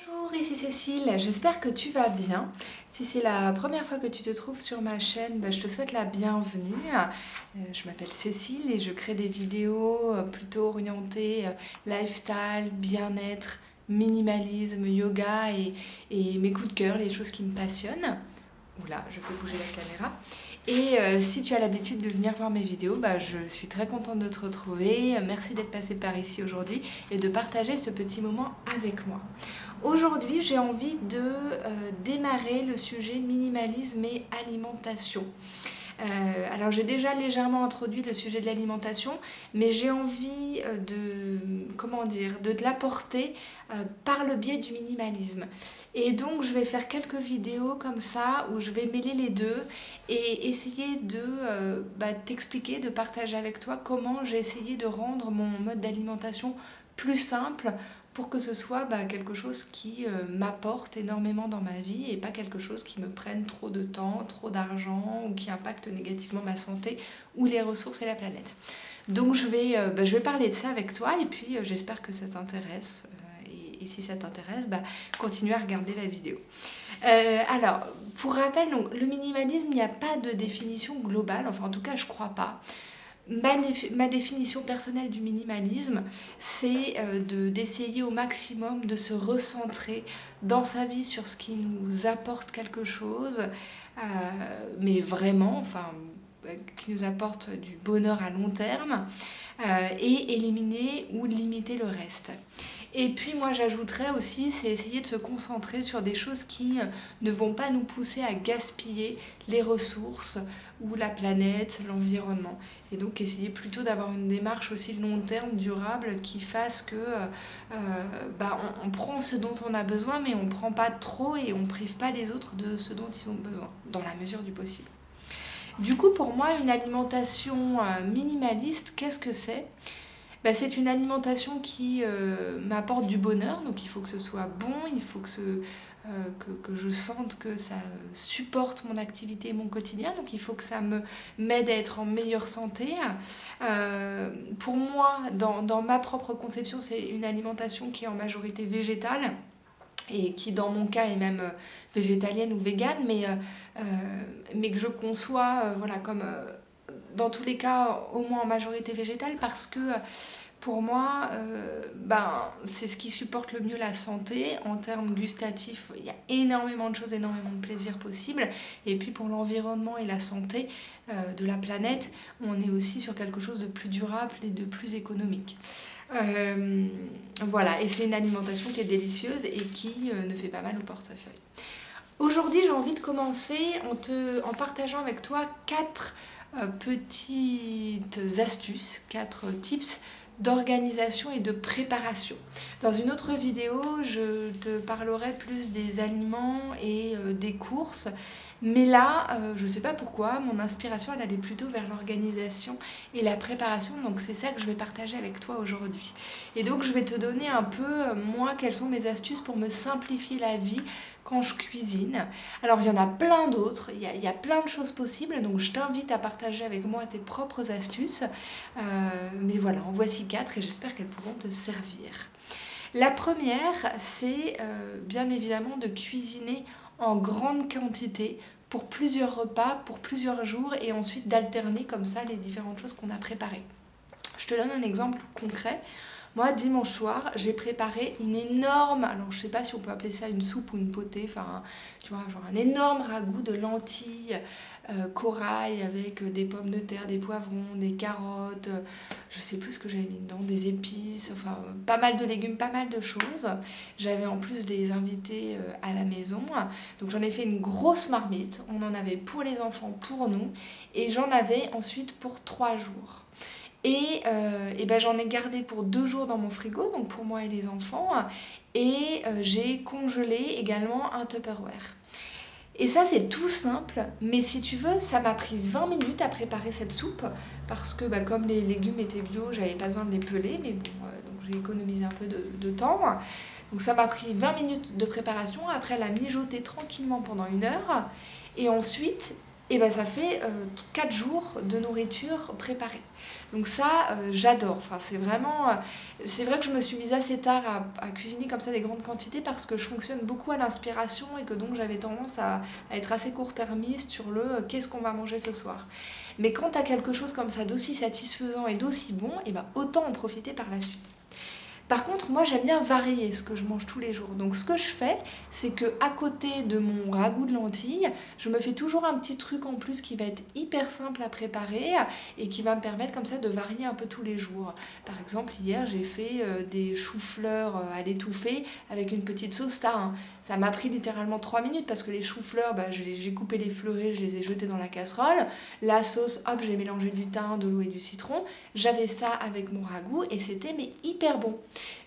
Bonjour, ici Cécile, j'espère que tu vas bien. Si c'est la première fois que tu te trouves sur ma chaîne, je te souhaite la bienvenue. Je m'appelle Cécile et je crée des vidéos plutôt orientées lifestyle, bien-être, minimalisme, yoga et mes coups de cœur, les choses qui me passionnent. Oula, je fais bouger la caméra. Et si tu as l'habitude de venir voir mes vidéos, je suis très contente de te retrouver. Merci d'être passé par ici aujourd'hui et de partager ce petit moment avec moi. Aujourd'hui, j'ai envie de démarrer le sujet minimalisme et alimentation. Alors j'ai déjà légèrement introduit le sujet de l'alimentation, mais j'ai envie de te l'apporter par le biais du minimalisme. Et donc je vais faire quelques vidéos comme ça où je vais mêler les deux et essayer de t'expliquer, de partager avec toi comment j'ai essayé de rendre mon mode d'alimentation plus simple pour que ce soit quelque chose qui m'apporte énormément dans ma vie et pas quelque chose qui me prenne trop de temps, trop d'argent ou qui impacte négativement ma santé ou les ressources et la planète. Donc je vais parler de ça avec toi et puis j'espère que ça t'intéresse. Et si ça t'intéresse, continue à regarder la vidéo. Alors, pour rappel, donc, le minimalisme, il n'y a pas de définition globale, enfin en tout cas je crois pas. Ma définition personnelle du minimalisme, c'est d'essayer au maximum de se recentrer dans sa vie sur ce qui nous apporte quelque chose, mais vraiment, qui nous apporte du bonheur à long terme, et éliminer ou limiter le reste. Et puis moi j'ajouterais aussi, c'est essayer de se concentrer sur des choses qui ne vont pas nous pousser à gaspiller les ressources ou la planète, l'environnement. Et donc essayer plutôt d'avoir une démarche aussi long terme, durable, qui fasse que on prend ce dont on a besoin, mais on ne prend pas trop et on ne prive pas les autres de ce dont ils ont besoin, dans la mesure du possible. Du coup, pour moi, une alimentation minimaliste, qu'est-ce que c'est ? C'est une alimentation qui m'apporte du bonheur, donc il faut que ce soit bon, il faut que je sente que ça supporte mon activité et mon quotidien, donc il faut que ça m'aide à être en meilleure santé. Pour moi, dans ma propre conception, c'est une alimentation qui est en majorité végétale et qui dans mon cas est même végétalienne ou végane, mais que je conçois comme dans tous les cas au moins en majorité végétale parce que pour moi c'est ce qui supporte le mieux la santé en termes gustatifs. Il y a énormément de choses, énormément de plaisir possible, et puis pour l'environnement et la santé de la planète, on est aussi sur quelque chose de plus durable et de plus économique. Voilà, et c'est une alimentation qui est délicieuse et qui ne fait pas mal au portefeuille. Aujourd'hui, j'ai envie de commencer en partageant avec toi 4 petites astuces, 4 tips d'organisation et de préparation. Dans une autre vidéo, je te parlerai plus des aliments et des courses. Mais là, je ne sais pas pourquoi, mon inspiration, elle allait plutôt vers l'organisation et la préparation. Donc c'est ça que je vais partager avec toi aujourd'hui. Et donc je vais te donner un peu, moi, quelles sont mes astuces pour me simplifier la vie quand je cuisine. Alors il y en a plein d'autres, il y a plein de choses possibles. Donc je t'invite à partager avec moi tes propres astuces. Mais voilà, en voici 4 et j'espère qu'elles pourront te servir. La première, c'est bien évidemment de cuisiner en grande quantité pour plusieurs repas, pour plusieurs jours, et ensuite d'alterner comme ça les différentes choses qu'on a préparées. Je te donne un exemple concret. Moi, dimanche soir, j'ai préparé une énorme, alors je sais pas si on peut appeler ça une soupe ou une potée, tu vois, genre un énorme ragoût de lentilles, corail avec des pommes de terre, des poivrons, des carottes, je sais plus ce que j'avais mis dedans, des épices, pas mal de légumes, pas mal de choses. J'avais en plus des invités à la maison, donc j'en ai fait une grosse marmite. On en avait pour les enfants, pour nous, et j'en avais ensuite pour 3 jours. Et j'en ai gardé pour 2 jours dans mon frigo, donc pour moi et les enfants, et j'ai congelé également un Tupperware. Et ça, c'est tout simple, mais si tu veux, ça m'a pris 20 minutes à préparer cette soupe, parce que comme les légumes étaient bio, j'avais pas besoin de les peler, mais bon, donc j'ai économisé un peu de temps. Donc ça m'a pris 20 minutes de préparation, après la mijoter tranquillement pendant 1 heure, et ensuite et ben ça fait 4 jours de nourriture préparée. Donc ça, j'adore. Enfin, c'est vraiment... c'est vrai que je me suis mise assez tard à cuisiner comme ça des grandes quantités parce que je fonctionne beaucoup à l'inspiration et que donc j'avais tendance à être assez court-termiste sur le qu'est-ce qu'on va manger ce soir. Mais quand tu as quelque chose comme ça d'aussi satisfaisant et d'aussi bon, et ben autant en profiter par la suite. Par contre, moi j'aime bien varier ce que je mange tous les jours. Donc ce que je fais, c'est que à côté de mon ragoût de lentilles, je me fais toujours un petit truc en plus qui va être hyper simple à préparer et qui va me permettre comme ça de varier un peu tous les jours. Par exemple, hier j'ai fait des choux-fleurs à l'étouffée avec une petite sauce tahin. Ça m'a pris littéralement 3 minutes parce que les choux-fleurs, bah, j'ai coupé les fleurets, je les ai jetés dans la casserole. La sauce, hop, j'ai mélangé du thym, de l'eau et du citron. J'avais ça avec mon ragoût et c'était mais hyper bon.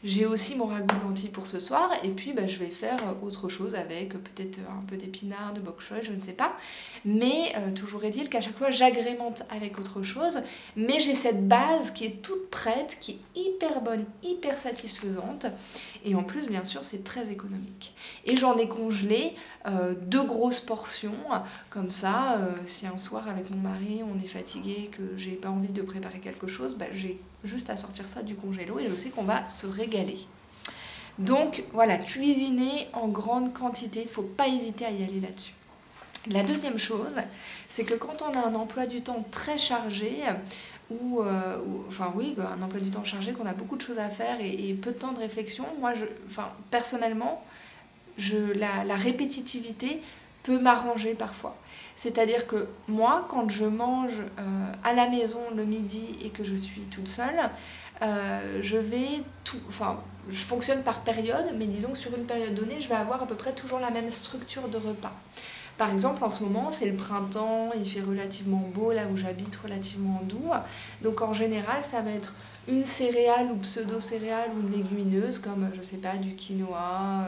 J'ai aussi mon ragoût de lentilles pour ce soir et puis bah, je vais faire autre chose avec peut-être un peu d'épinards, de bok choy, je ne sais pas. Mais toujours est-il qu'à chaque fois j'agrémente avec autre chose. Mais j'ai cette base qui est toute prête, qui est hyper bonne, hyper satisfaisante. Et en plus, bien sûr, c'est très économique. Et j'en ai congelé 2 grosses portions. Comme ça, si un soir avec mon mari on est fatigué, que j'ai pas envie de préparer quelque chose, bah, j'ai juste à sortir ça du congélo et je sais qu'on va se régaler. Donc voilà, cuisiner en grande quantité, il ne faut pas hésiter à y aller là-dessus. La deuxième chose, c'est que quand on a un emploi du temps très chargé, enfin oui, un emploi du temps chargé, qu'on a beaucoup de choses à faire et peu de temps de réflexion, moi, personnellement, la répétitivité peut m'arranger parfois. C'est-à-dire que moi, quand je mange à la maison le midi et que je suis toute seule, je fonctionne par période, mais disons que sur une période donnée, je vais avoir à peu près toujours la même structure de repas. Par exemple, en ce moment, c'est le printemps, il fait relativement beau, là où j'habite, relativement doux. Donc en général, ça va être une céréale ou pseudo-céréale ou une légumineuse, comme, je sais pas, du quinoa,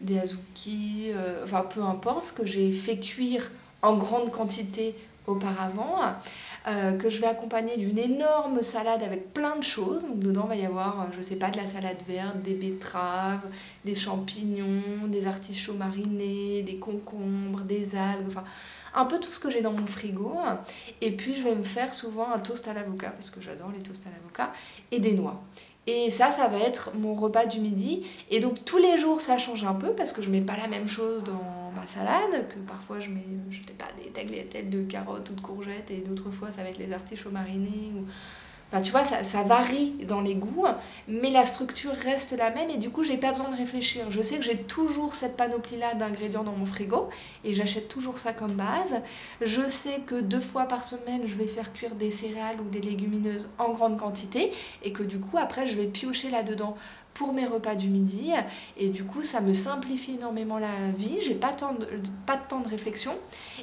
des azuki, enfin peu importe, ce que j'ai fait cuire en grande quantité auparavant, que je vais accompagner d'une énorme salade avec plein de choses. Donc dedans, il va y avoir, je sais pas, de la salade verte, des betteraves, des champignons, des artichauts marinés, des concombres, des algues, enfin un peu tout ce que j'ai dans mon frigo. Et puis je vais me faire souvent un toast à l'avocat, parce que j'adore les toasts à l'avocat, et des noix. Et ça va être mon repas du midi. Et donc tous les jours, ça change un peu parce que je mets pas la même chose dans ma salade, que parfois je mets, je sais pas, des tagliatelles de carottes ou de courgettes, et d'autres fois ça va être les artichauts marinés. Enfin, tu vois, ça varie dans les goûts, mais la structure reste la même et du coup, j'ai pas besoin de réfléchir. Je sais que j'ai toujours cette panoplie-là d'ingrédients dans mon frigo et j'achète toujours ça comme base. Je sais que 2 fois par semaine, je vais faire cuire des céréales ou des légumineuses en grande quantité et que du coup, après, je vais piocher là-dedans pour mes repas du midi et du coup ça me simplifie énormément la vie, j'ai pas de temps de réflexion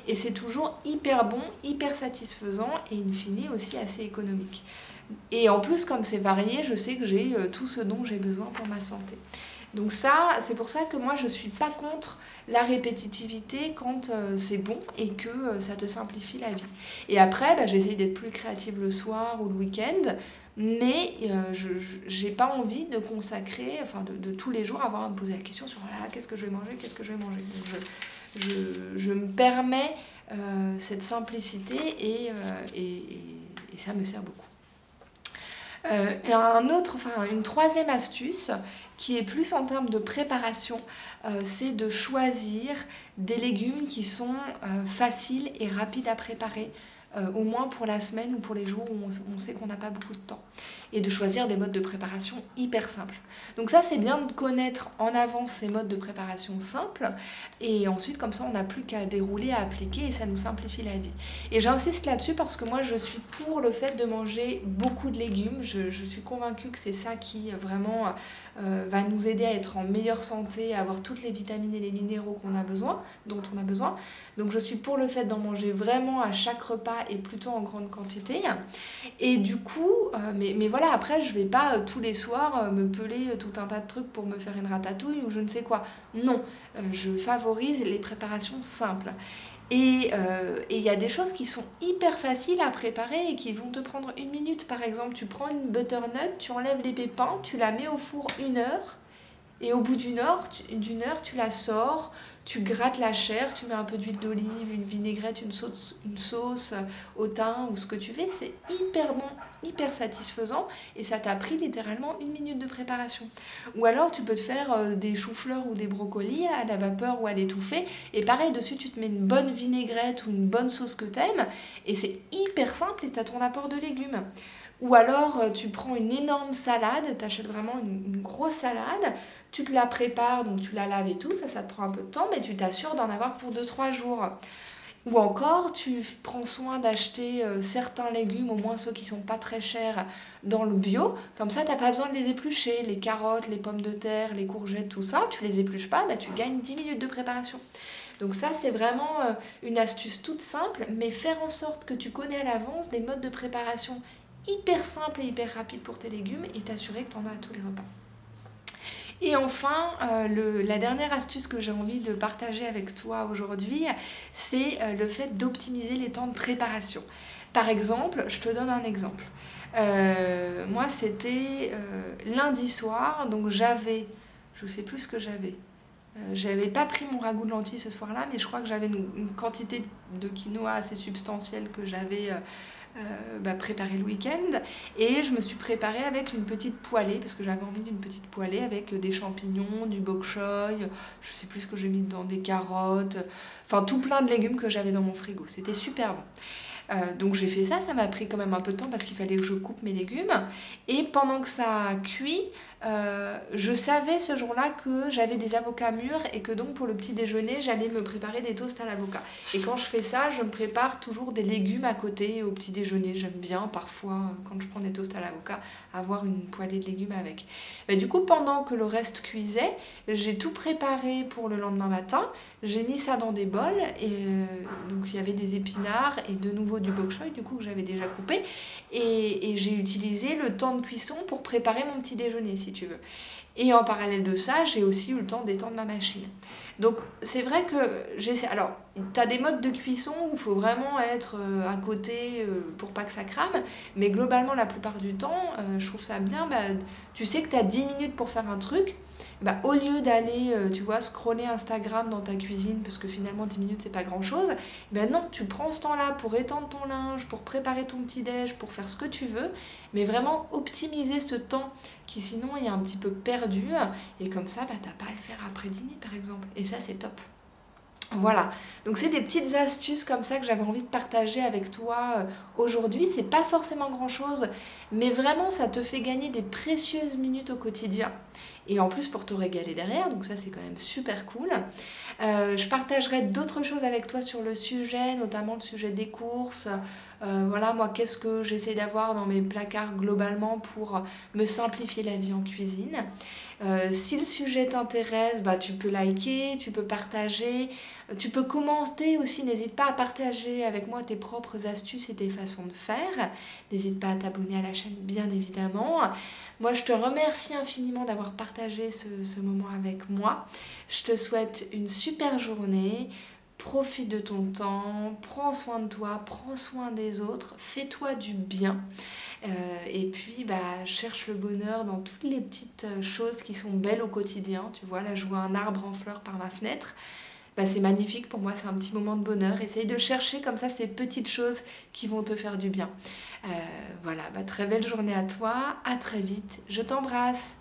et c'est toujours hyper bon, hyper satisfaisant et in fine aussi assez économique. Et en plus, comme c'est varié, je sais que j'ai tout ce dont j'ai besoin pour ma santé. Donc ça, c'est pour ça que moi, je ne suis pas contre la répétitivité quand c'est bon et que ça te simplifie la vie. Et après, bah, j'essaye d'être plus créative le soir ou le week-end, mais je n'ai pas envie de consacrer, enfin de tous les jours avoir à me poser la question sur voilà, qu'est-ce que je vais manger, qu'est-ce que je vais manger. Donc je me permets cette simplicité et ça me sert beaucoup. Une troisième astuce qui est plus en termes de préparation, c'est de choisir des légumes qui sont faciles et rapides à préparer, au moins pour la semaine ou pour les jours où on sait qu'on n'a pas beaucoup de temps. Et de choisir des modes de préparation hyper simples. Donc ça, c'est bien de connaître en avance ces modes de préparation simples. Et ensuite, comme ça, on n'a plus qu'à dérouler, à appliquer et ça nous simplifie la vie. Et j'insiste là-dessus parce que moi, je suis pour le fait de manger beaucoup de légumes. Je suis convaincue que c'est ça qui vraiment va nous aider à être en meilleure santé, à avoir toutes les vitamines et les minéraux dont on a besoin. Donc je suis pour le fait d'en manger vraiment à chaque repas et plutôt en grande quantité. Et du coup, mais voilà, après je vais pas tous les soirs me peler tout un tas de trucs pour me faire une ratatouille ou je ne sais quoi. Non, je favorise les préparations simples. Et il y a des choses qui sont hyper faciles à préparer et qui vont te prendre 1 minute. Par exemple, tu prends une butternut, tu enlèves les pépins, tu la mets au four 1 heure Et au bout d'une heure, tu la sors, tu grattes la chair, tu mets un peu d'huile d'olive, une vinaigrette, une sauce au thym ou ce que tu veux. C'est hyper bon, hyper satisfaisant et ça t'a pris littéralement 1 minute de préparation. Ou alors tu peux te faire des choux-fleurs ou des brocolis à la vapeur ou à l'étouffée et pareil, dessus tu te mets une bonne vinaigrette ou une bonne sauce que t'aimes et c'est hyper simple et t'as ton apport de légumes. Ou alors tu prends une énorme salade, t'achètes vraiment une grosse salade, tu te la prépares, donc tu la laves et tout, ça te prend un peu de temps, mais tu t'assures d'en avoir pour 2 3 jours. Ou encore, tu prends soin d'acheter certains légumes, au moins ceux qui sont pas très chers, dans le bio. Comme ça, t'as pas besoin de les éplucher. Les carottes, les pommes de terre, les courgettes, tout ça, tu les épluches pas, bah, tu gagnes 10 minutes de préparation. Donc ça, c'est vraiment une astuce toute simple, mais faire en sorte que tu connais à l'avance des modes de préparation hyper simples et hyper rapides pour tes légumes et t'assurer que tu en as à tous les repas. Et enfin, la dernière astuce que j'ai envie de partager avec toi aujourd'hui, c'est le fait d'optimiser les temps de préparation. Par exemple, je te donne un exemple. Moi, c'était lundi soir, donc je sais plus ce que j'avais. J'avais pas pris mon ragoût de lentilles ce soir-là, mais je crois que j'avais une quantité de quinoa assez substantielle que j'avais préparé le week-end. Et je me suis préparée avec une petite poêlée, parce que j'avais envie d'une petite poêlée avec des champignons, du bok choy, je sais plus ce que j'ai mis dedans, des carottes, enfin tout plein de légumes que j'avais dans mon frigo. C'était super bon. Donc j'ai fait ça, ça m'a pris quand même un peu de temps parce qu'il fallait que je coupe mes légumes. Et pendant que ça cuit, je savais ce jour-là que j'avais des avocats mûrs et que donc pour le petit déjeuner, j'allais me préparer des toasts à l'avocat. Et quand je fais ça, je me prépare toujours des légumes à côté au petit déjeuner. J'aime bien parfois, quand je prends des toasts à l'avocat, avoir une poêlée de légumes avec. Mais du coup, pendant que le reste cuisait, j'ai tout préparé pour le lendemain matin. J'ai mis ça dans des bols et donc il y avait des épinards et de nouveau du bok choy du coup que j'avais déjà coupé et j'ai utilisé le temps de cuisson pour préparer mon petit déjeuner si tu veux. Et en parallèle de ça, j'ai aussi eu le temps d'étendre ma machine. Donc c'est vrai que j'essaie. Alors, tu as des modes de cuisson où il faut vraiment être à côté pour pas que ça crame, mais globalement, la plupart du temps, je trouve ça bien. Bah, tu sais que tu as 10 minutes pour faire un truc. Bah, au lieu d'aller, tu vois, scroller Instagram dans ta cuisine, parce que finalement 10 minutes c'est pas grand chose, ben non, tu prends ce temps-là pour étendre ton linge, pour préparer ton petit-déj, pour faire ce que tu veux, mais vraiment optimiser ce temps qui sinon est un petit peu perdu, et comme ça, bah, t'as pas à le faire après dîner par exemple, et ça c'est top. Voilà, donc c'est des petites astuces comme ça que j'avais envie de partager avec toi aujourd'hui. C'est pas forcément grand-chose, mais vraiment ça te fait gagner des précieuses minutes au quotidien. Et en plus pour te régaler derrière, donc ça c'est quand même super cool. Je partagerai d'autres choses avec toi sur le sujet, notamment le sujet des courses. Voilà, moi qu'est-ce que j'essaie d'avoir dans mes placards globalement pour me simplifier la vie en cuisine. Si le sujet t'intéresse, bah, tu peux liker, tu peux partager, tu peux commenter aussi. N'hésite pas à partager avec moi tes propres astuces et tes façons de faire. N'hésite pas à t'abonner à la chaîne, bien évidemment. Moi, je te remercie infiniment d'avoir partagé ce moment avec moi. Je te souhaite une super journée. Profite de ton temps, prends soin de toi, prends soin des autres, fais-toi du bien. Et puis, bah, cherche le bonheur dans toutes les petites choses qui sont belles au quotidien. Tu vois, là, je vois un arbre en fleurs par ma fenêtre. Bah, c'est magnifique pour moi, c'est un petit moment de bonheur. Essaye de chercher comme ça ces petites choses qui vont te faire du bien. Voilà, bah, très belle journée à toi, à très vite. Je t'embrasse.